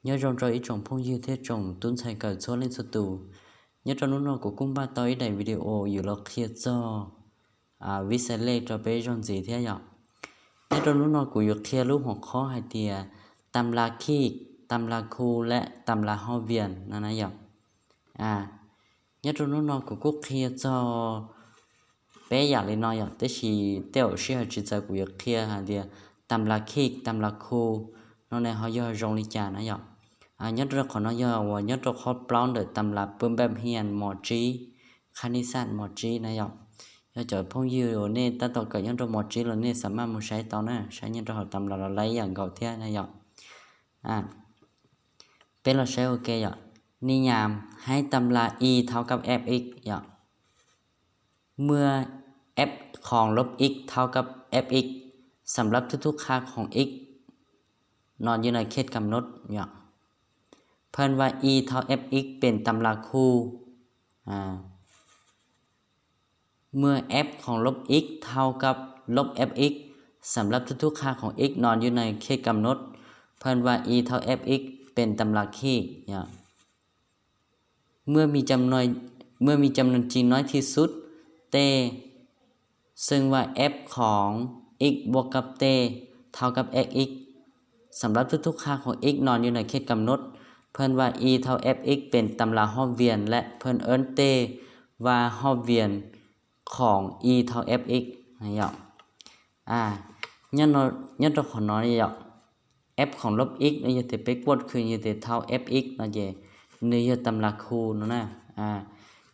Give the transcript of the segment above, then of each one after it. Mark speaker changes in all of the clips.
Speaker 1: nhớ trong trò ý trong phong như thế trong tuấn sai cờ số lên số tù nhớ trong lúc nào của cung ba tới đầy video dù là kia cho viết sẽ lên cho bé trong gì thế nhở nhớ trong lúc nào của việc kia lúc hoặc khó hay thì tam la khi tam la khu lệ tam la ho viện là này nhở nhớ trong lúc nào của quốc kia cho bé giờ lên nói nhở thế thì tiểu sĩ hay chỉ giờ của việc kia hay thì tam la khi tam la khu nó này họ do rong đi chả nó nhở nhất rất khó nói giờ và nhất rất khó plong để tầm là bơm bơm hiền mỏ trí khani san mỏ trí này dọc giờ chờ phong dư nên ta tao cởi nhất rất mỏ trí là nên sắm một sai tao nè sai nhất rất họ tầm là lấy dạng gạo thế này dọc bên là sai ok dọc ni nhàm hay tầm là y thaoกับ fx ดอกเมื่อ f ของลบ x เท่ากับ fx สำหรับทุกๆค่าของ x นอนอยู่ในเขตกำหนดดอกเพิ่นว่า e เท่า fx เป็นตำราคู่เมื่อ f ของลบ x เท่ากับลบ fx สำหรับทุกๆค่าของ x นอนอยู่ในเขตกำหนดเพิ่นว่า e เท่า fx เป็นตำราคีเมื่อมีจำนวนจริงน้อยที่สุดเตซึ่งว่า f ของ x บวกกับเตเท่ากับ x สำหรับทุกๆค่าของ x นอนอยู่ในเขตกำหนดเพิ่นว่า e เท่า fx เป็นตำรารอบเวียนและเพิ่นเอิ้นเตว่ารอบเวียนของ e เท่า fx นะครับnhânเราขอnói vậy f ของลบ x nóจะติดไปกดคือจะติดเท่า fx nóจะนี่จะตำราคูณนะ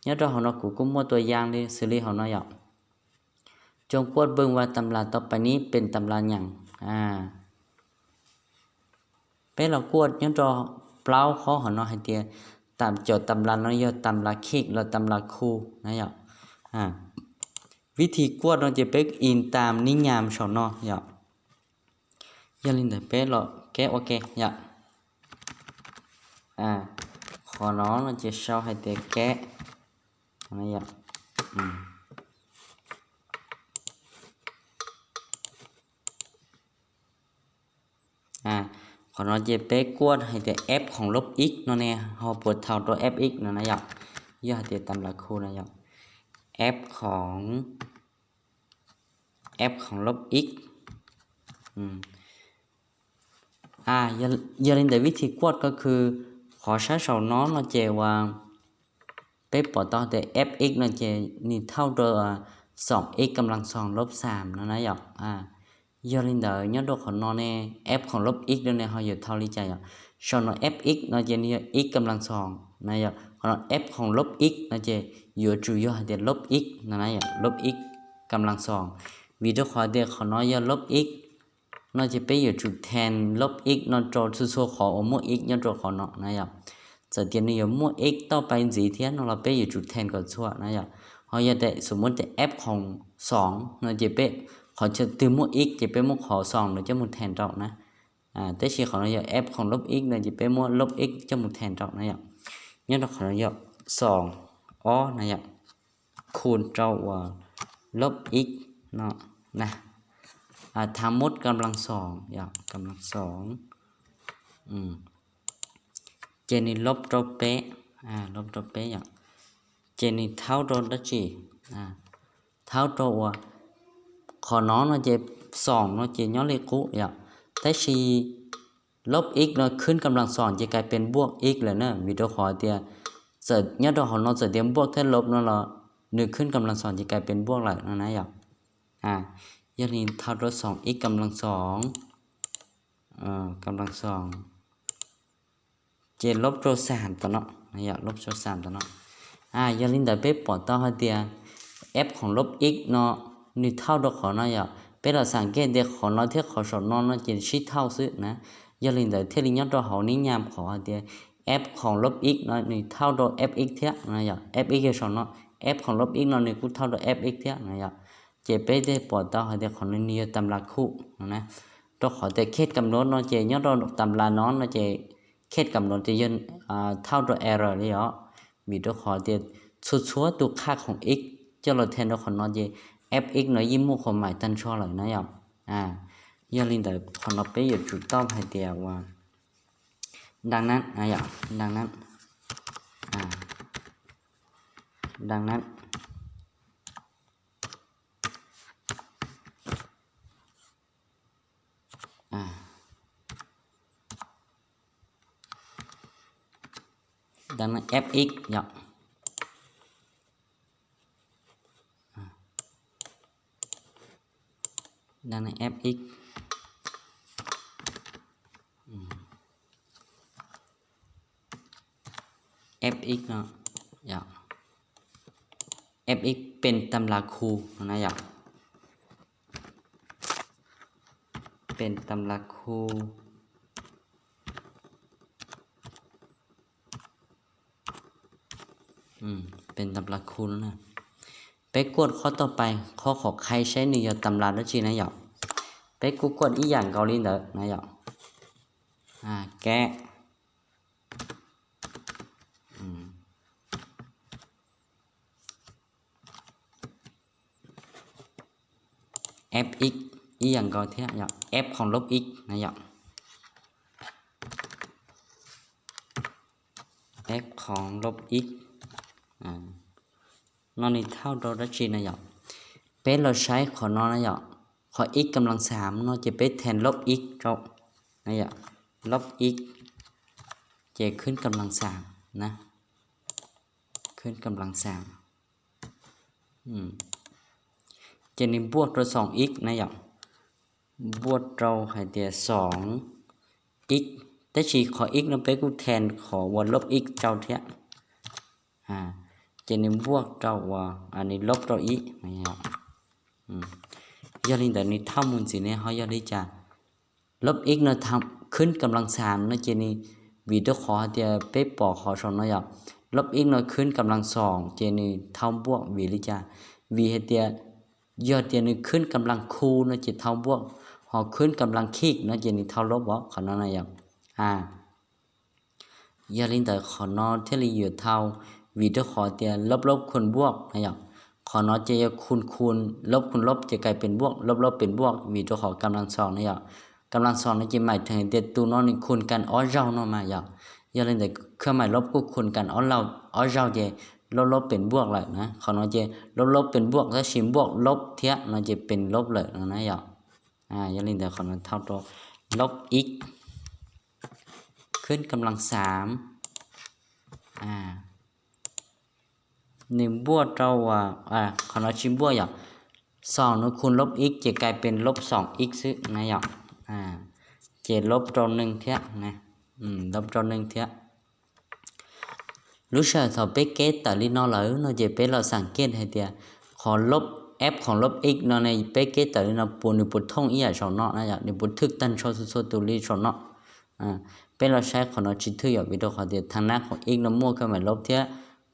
Speaker 1: nhânเราขอnóiกูก็มั่วตัวอย่างดิxử lý เขาnói vậy จงกดเบิ่งว่าตำราต่อไปนี้เป็นตำราหยังเป็นเรากดnhânเราเปล่าkhó họ nói hay tiệt tạm cho tầm là nó do tầm là kick là tầm là khu này ạวิธีกวดเราจะเป็นอินตามนิยามสอนอย่าลินแต่เป็นเราแก้โอเคอย่าขอน้องเราจะเช่าให้เด็กแก้นี่อย่าขอน้องจะเป็นกวดให้แต่ f ของลบ x นั่นเองเราปวดเท่าตัว fx นั่นนะอย่าย่าให้ตำราคู่นะอย่าf ของลบ x อย่าลืมแต่วิธีกวดก็คือขอใช้สองน้องเราเจว่าไปปลดต่อแต่ fx เราเจนี่เท่าตัว 2x กำลัง2ลบ3นะหยอกอย่าลืมแต่ย้อนตัวของน้องเนี่ย f ของลบ x เดี๋ยวนี้เขาอยู่เท่าลิใจหยอกส่วน fx เราเจนี่ x กำลัง2นะหยอกของ f ของลบ x เราเจอยู่จุดย่อเดี๋ยวลบ x นะหยอกลบ x กำลัง2วิธีขอเดี๋ยวของน้องอย่าลบ x nó chỉ bây giờ chủ thèn lốp x nó cho số khó mua x nhân cho khó nó này ạ giờ tiền này mua x tao bay gì thế nó là bây giờ chủ thèn có số này ạ họ giờ để số muốn để f không sòng nó chỉ bây họ chỉ từ mua x chỉ bây mua khó sòng nó cho một thèn trọng nè thế chỉ họ nói giờ f không lốp x nó chỉ bây mua lốp x cho một thèn trọng này ạ nhớ nó họ nói giờ sòng này ạคูณ trâu lốp x nó nèทั้งหมดกำลัง2อย่างกำลัง2เจนี่ลบตัวเป๊ะลบตัวเป๊ะอย่างเจนี่เท่าตัวดัชชีเท่าตัวขอน้องnóจะ2nóจะย้อนเลขคู่อย่างแต่ชีลบ x nóขึ้นกำลัง2จะกลายเป็นบวก x เลยนะวิดีโอขอเดียจะย้อนตัวของเราจะเตรียมบวกแท้ลบนั่นละ1ขึ้นกำลัง2จะกลายเป็นบวกหลายนะอย่างอย่าลืมเท่าตัว2 x กำลัง2กำลัง2เจลบตัว3ตัวเนาะอย่าลบตัว3ตัวเนาะอย่าลืมแต่ไปปอดต่อให้เดีย f ของลบ x เนาะนี่เท่าตัวของเนาะอย่าเป็นเราสังเกตเดียของเราที่ขอสอนน้องเนาะจะชี้เท่าซื้อนะอย่าลืมแต่ที่ลิงย้อนตัวเขานิยามขอเดีย f ของลบ x เนาะนี่เท่าตัว fx เท่านะอย่า fx สอนเนาะ f ของลบ x เนาะนี่กูเท่าตัว fx เท่านะอย่าเจไปได้ปอดต่อให้ได้ของนี้ตำราคู่นะตัวขอแต่เขตกำหนดเนาะเจย้อนเราตำราน้องเนาะเจเขตกำหนดจะยืนเท่าตัว error เลยเหรอมีตัวขอเดียชัวตัวค่าของ x จะเราแทนตัวของน้องเจ fx เนาะยิ้มมุกความหมายตั้งชั่วเลยนะอย่าลืมแต่ของเราไปอยู่จุดต้อมให้เดียวว่า ดังนั้นอย่างดังนั้นดังนั้นดังนั้น fx อย่างดังนั้น fx fx เนาะอย่าง fx เป็นตำราครูนะอย่างเป็นตำราครูเป็นตำราครูแล้วนะไปกดข้อต่อไปข้อขอใครใช้หนึ่งตำราแล้วจีนะหยอกไปกดอีอย่างเกาหลีเหนือนะหยอกแกะfx อีอย่างเกาเทียหยอก f ของลบ x นะหยอก f ของลบ x นอนนี่เท่าโดรัจีนะหยอกเป็นเราใช้ขอนอนนะหยอกขอ x กำลัง3นอนจะเป็นแทนลบ x เจ้านะหยอกลบ x จะขึ้นกำลัง3นะขึ้นกำลัง3จะนี่บวกเรา 2x นะหยอกบวกเราให้เดียว 2x แต่chỉขอ x nóไปกูแทนขอวนลบ x เจ้าเทียจะนี่บวกเราอันนี้ลบเรา x นะหยอกยอดลิงแต่นี้เท่ามูลสิเนี่ยเขายอดลิจะลบ x nóทำขึ้นกำลัง3นะจะนี่วีดีโอขอเดียวไปปอขอชนนะหยอกลบ x nóขึ้นกำลัง2จะนี่เท่าบวกวีลิจะวีให้เดียยอดเดียวนี่ขึ้นกำลังคูณนะจะเท่าบวกhọขึ้นกำลังคิกนะจะนี่เท่าลบบ่ขอนั่นนะหยอกยอดลิงแต่ขอนอเทลีอยู่เท่าวีดีโอขอเดียวลบคูณบวกนะหยอกขอนอจะคูณลบคูณลบจะกลายเป็นบวกลบเป็นบวกวีดีโอขอกำลัง2นะหยอกกำลัง2นี่จะหมายถึงเดียวตัวนอนี่คูณกันอ้อเจ้าเนาะมาหยอกยอดลิงแต่เครื่องหมายลบก็คูณกันอ้อเจ้าจะลบเป็นบวกเลยนะขอนอจะลบเป็นบวกถ้าชิมบวกลบเทียnóจะเป็นลบเลยนะหยอกยาลินเดี๋ยวขอนเท่าตัวลบ x ขึ้นกำลัง3หนึ่งบวกเราขอนชิมบวกอย่าง2nóคูณลบ x จะกลายเป็นลบ 2x ซึนะหยอกจะลบเรา1เทียนะลบเรา1เทียรู้สึกเขาไปเกตแต่ลินอเลยnóจะเป็นเราสังเกตให้เดียขอลบf ของลบ x nó này bé kế tới nó bùn thông ý ở trong nó này để bùn thức tân cho số tụ lý trong nó bé là sai của nó chỉ thư ở video họ thì thằng nào của x nó mua cái mày lốp thế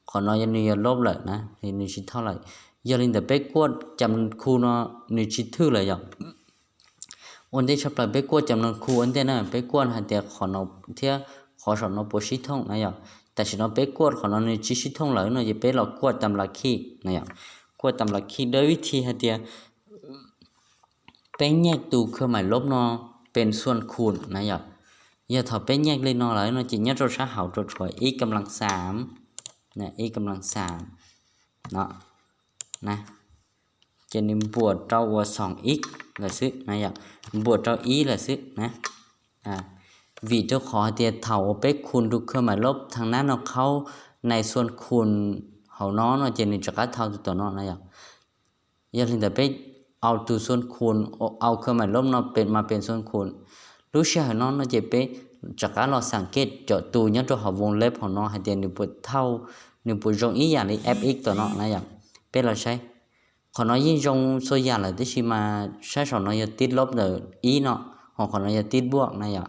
Speaker 1: còn nó như lốp lại nè thì nó chỉ thao lại giờ linh để bé quất chấm khu nó nó chỉ thư lại rồi ổn định sắp lại bé quất chấm nó khu ổn định nè bé quất hay thì họ nó thế họ chọn nó bổ sĩ thông này rồi tại vì nó bé quất họ nó chỉ sĩ thông lại nó chỉ bé là quất chấm là khi này rồi qua tầm là khi đối thì hạt địaเป็นแยกตัวเครื่องหมายลบเนาะเป็นส่วนคูณนะอย่าถ้าเป็นแยกเลยเนาะแล้วเนาะจะยัดเราใช้หาตัวช่วย x กำลัง3นะ x กำลัง3เนาะนะจะนิมบวกเราว่า 2x làซึนะอย่าบวกเรา y làซึนะvìเจ้าขอเดียเท่าไปคูณดูเครื่องหมายลบทางนั้นเราเข้าในส่วนคูณเขาน้อnóจะนี่จะกัดเท่าตัวน้อนะอย่างลิงแต่ไปเอาตัวส่วนคูณเอาเครื่องหมายลบnóเป็นมาเป็นส่วนคูณรู้ใช่น้อnóจะไปจะกัดเราสังเกตเจาะตัวยันตัวเขาวงเล็บของน้อให้เดียนนี่ปวดเท่านี่ปวดตรงอีอย่างนี้ fx ตัวน้อนะอย่างเป็นเราใช้ของน้อยิ่งตรงส่วนใหญ่เลยที่ชิมาใช้ของน้อจะติดลบเลยอีเนาะของน้อจะติดบวกนะอย่าง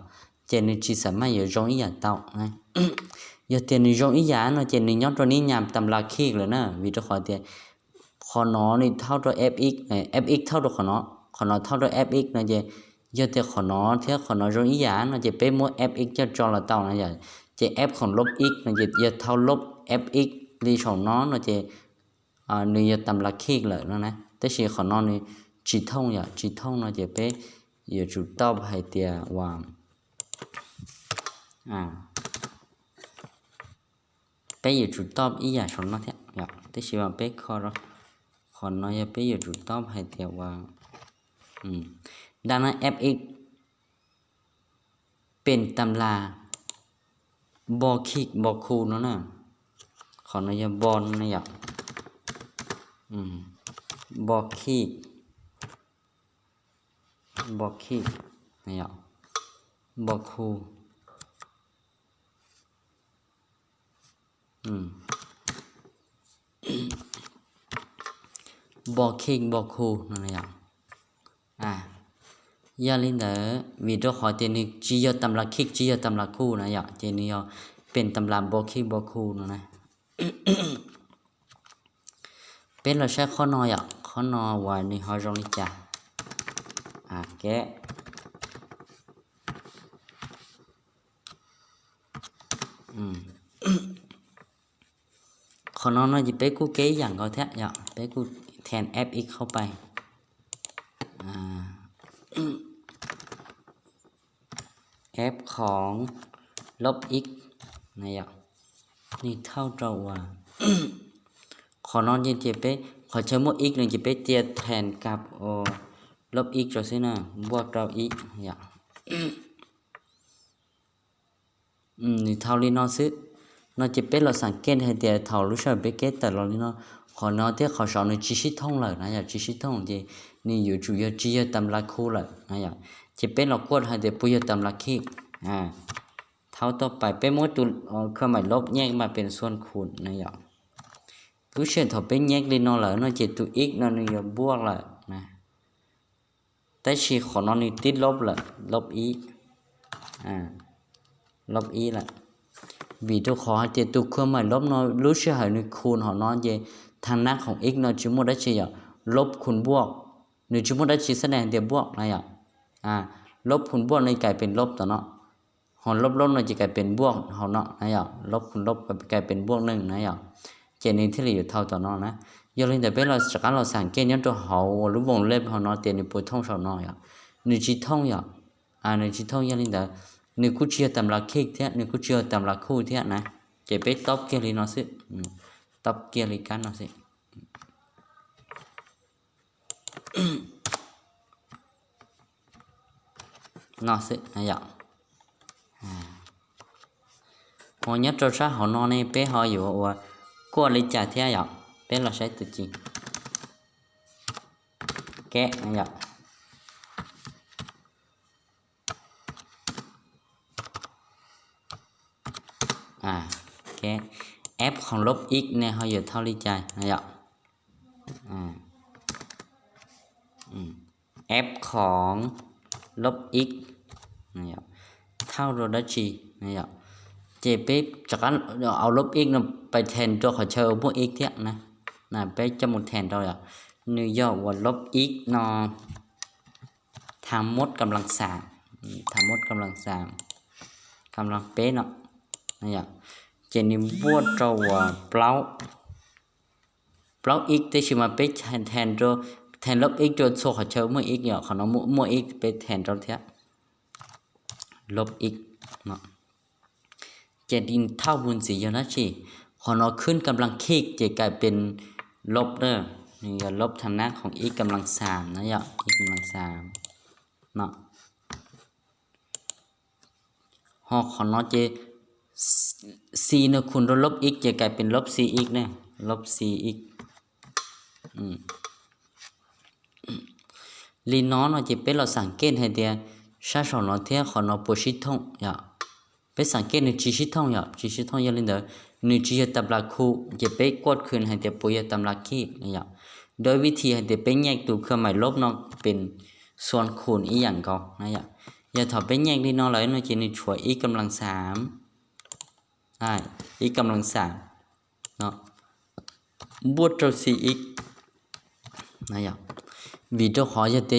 Speaker 1: เจนี่chỉสามารถอยู่ตรงอีอย่างเท่านะgiờ tiền thì trong ý giá nó tiền thì nhót cho ní nhằm tầm là khi rồi nè vì cho khỏi tiền khó nó thì thao cho fx này fx thao được khó nó thao cho fx này giờ giờ tiền khó nó thế khó nó trong ý giá nó chỉ bé mỗi fx cho là tao này giờ chỉ f còn lốp x này giờ thao lốp fx đi trong nó chỉ nơi giờ tầm là khi rồi nó này thế chỉ khó nó thì chỉ thông nó chỉ bé giờ chủ tao hay tiền hoàng bây giờ chủ top ý giả số nó thế dạ tức là bé kho đó còn nói bây giờ chủ top hay theo vào đang nói fx เป็นตำราบอคิกบอคูเนาะนะขอnóiบอลนะอยากบอคิกนะอยากบอคูบอคิกบอคูนั่นแหละgiờ lên đó vì đó hỏi tiền này chỉ có tầm là kick chỉ có tầm là khu này vậy tiền nàyเป็นตำราบอคิกบอคูนะเป็นเราใช้ข้อนออ่ะข้อนอไว้ในหอจงลิจ่าแกะข้อนอnóจะไปกู้เก๋อย่างก็แท้อ่ะไปกู้แทน fx เข้าไปf ของลบ x này ạนี่เท่าเราขอนอนยังจะไปขอใช้หมวด x นึงจะไปเตียแทนกับลบ x เราสินะบวกเรา x อย่านี่เท่านี้นอซื้อnó chỉ biết là sản kết hay tiền thầu lúc sau biết kết tại nó còn nó tiếc họ sợ nó chỉ ship thông lại nãy giờ chỉ ship thông thì niอยู่chủ yếu chỉ tầm là khu lại nãy giờ chỉ biết là quất hay tiền bây giờ tầm là khiเท่าต่อไปเป็นมดตัวเครื่องหมายลบแยกมาเป็นส่วนคูณนะอย่าผู้เชี่ยวชาญเป็นแยกเลยนอเลยนอจะตัว x นอนี่จะบวกเลยนะแต่ชีของนอนี่ติดลบเลยลบ e ลบ e ละvì tôi khó thì tôi không mà lốp nó lúc sẽ hỏi nó khuôn họ nói về thằng nátของ x nó chỉ muốn đã chỉ lốp khuôn buộc nếu chỉ muốn đã chỉ แสดง để buộc nàyลบคูณบวกในกลายเป็นลบต่อเนาะหอลบๆnóจะกลายเป็นบวกหอเนาะนะอย่าลบคูณลบกลายเป็นบวก1นะอย่าเจนี้ที่เหลือเท่าต่อเนาะนะยกเว้นแต่เป็นเราจากการเราสังเกตย้อนตัวเขาหรือวงเล็บเขาเนาะเตียนในปุ่มท่องสอนเนาะอย่านึกจิตท่องอย่านึกจิตท่องยกเว้นแต่นึกกู้เชื่อตำราคิกเท่านึกกู้เชื่อตำราคู่เท่านะจะไปท็อปเกียร์ลีเนาะสิท็อปเกียร์ลีกันเนาะสิnó sẽ này ạ họ nhất cho sát họ nó này bé họอยู่qua lấy trả thế ạ bé là sẽ tự chỉnh kẽ này ạ kẽ f ของลบ x เนี่ยเขาอยู่เท่าlấy trả này ạ f ของลบ x nàyเท่าเราได้ชีnàyเจเป๊จากนั้นเอาลบ x นะไปแทนตัวเขาเชิญพวก x เท่านะไปจะหมดแทนเรานี่ย่อว่าลบ x นอทางมดกำลังสามทางมดกำลังสามกำลังเป๊ะเนาะนี่เจนี่บวกเราว่าเปล่าx แต่ชิมาเป๊ะแทนตัวแทนลบ x จนโซ่เขาเชิญเมื่อ x เนี่ยเขาเนาะมั่ว x ไปแทนเราเท่าลบ x เนาะจะดินเท่าบุญสีเยอะนะชีพอเราขึ้นกำลังคิกจะกลายเป็นลบเด้อนี่ลบทางหน้าของ x กำลัง3นะยะ x กำลัง3เนาะหอของเราจะ c เนาะคูณลบ x จะกลายเป็นลบ cx เนี่ยลบ cx ลีน้องเราจะเป็นเราสังเกตให้เดียชาชนเราเที่ยของเราปวดชิดท่องไปสังเกตในจีชิดท่องจีชิดท่องยังเล่นเด้อในจีตำราคู่จะไปกดคืนให้เดียปวยตำราขี้โดยวิธีให้เดียไปแยกตัวเครื่องหมายลบเนาะเป็นส่วนคูณอีอย่างก็อย่าถอดไปแยกที่น้องเลยเนาะจีในช่วยอีกำลัง3อีกำลัง3เนาะบวกตัว4x vì đó họจะเตะ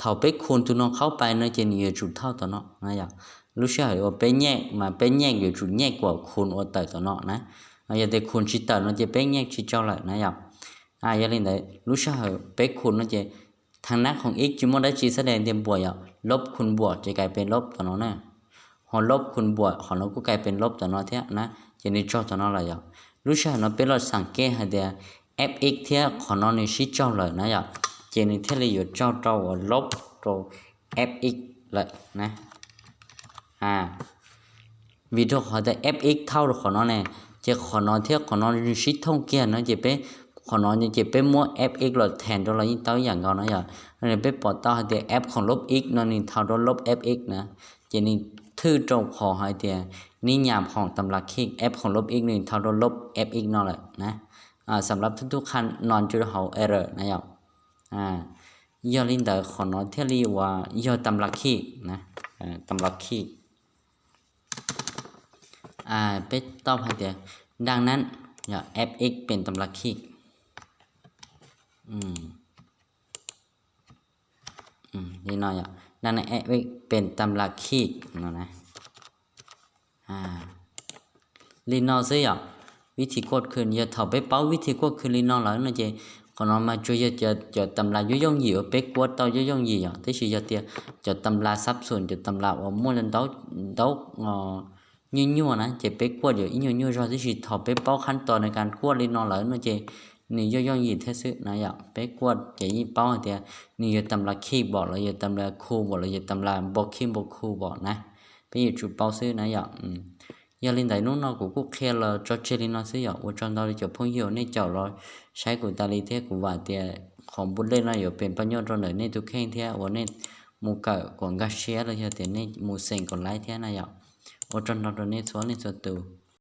Speaker 1: ถอดไปคูณตัวน้องเข้าไปเนาะจะมีจุดเท่าต่อเนาะรู้ใช่ไหมว่าไปแยกมาไปแยกอยู่จุดแยกกว่าคูณต่อเนาะนะอย่าแต่คูณชิดต่อเนาะจะไปแยกชิดเจ้าเลยนะอย่าเล่นได้รู้ใช่ไหมไปคูณเนาะจะทางหน้าของ x จุดมันได้ชี้แสดงเต็มบวกลบคูณบวกจะกลายเป็นลบต่อเนาะนะห họ lốp khuôn bùa họ nó cũng cái bên lốp cho nó thế nè chỉ nên cho nó là vậy lúc sau nó bên là sang kê hay để fx thế họ nó nên xí cho lời nó vậy chỉ nên thế là giờ cho lốp rồi fx lại nè vì thôi họ để fx thao được họ nó nè chỉ họ nó thế họ nó nên xí thông kia nó chỉ bé họ nói như chỉ bé mua fx là thèn cho là những tao dạng nó vậy nên bé bỏ tao thì fของลบ x nó nên thao đó lบfx นะchỉ nên thư trong họ hay thìนิยามของตำราคิก f ของลบ x 1เท่ากับลบ fx นั่นแหละนะสำหรับทุกๆขั้น non zero error นะครับย่อลินเดอร์ของน้องเทลีว่าย่อตำราคิกนะตำราคิกเป็นตอบให้เดียวดังนั้นอย่า fx เป็นตำราคิกนี่น้อยดังนั้น fx เป็นตำราคิกนะลีนอซื้อวิธีกดคืนอย่าถอดไปเป้าวิธีกดคืนลีนอแล้วนะเจcòn nó màជួយจะตำรายุ่ยงยี่ไปกวดเตายุ่ยงยี่ที่สิจะเตียจะตำราซับส่วนจะตำราว่าม้วนเต้ายั่วนะจะไปกวดอยู่ยั่วรอที่สิถอดไปเป้าขั้นตอนในการกวดลีนอแล้วนะเจนี่ยุ่ยงยี่เท่าซื้อนะอยากไปกวดจะยี่เป้าเตียนี่จะตำราขี้บอกแล้วจะตำราคู่บอกแล้วจะตำราบอกขี้บอกคู่บอกนะไปอยู่จุดเป้าซื้อนะอยากgiờ linh đại nó cũng khe là cho chơi nó sử dụng trong đó cho phong hiệu nên chào rồi sai của ta lý thế của vài tiền không bút lên là ở bên bao nhiêu trong đời nên tôi khen thế và nên mua cả còn gác xe là cho tiền nên mua sen còn lái thế này ạ ở trong đó nên số từ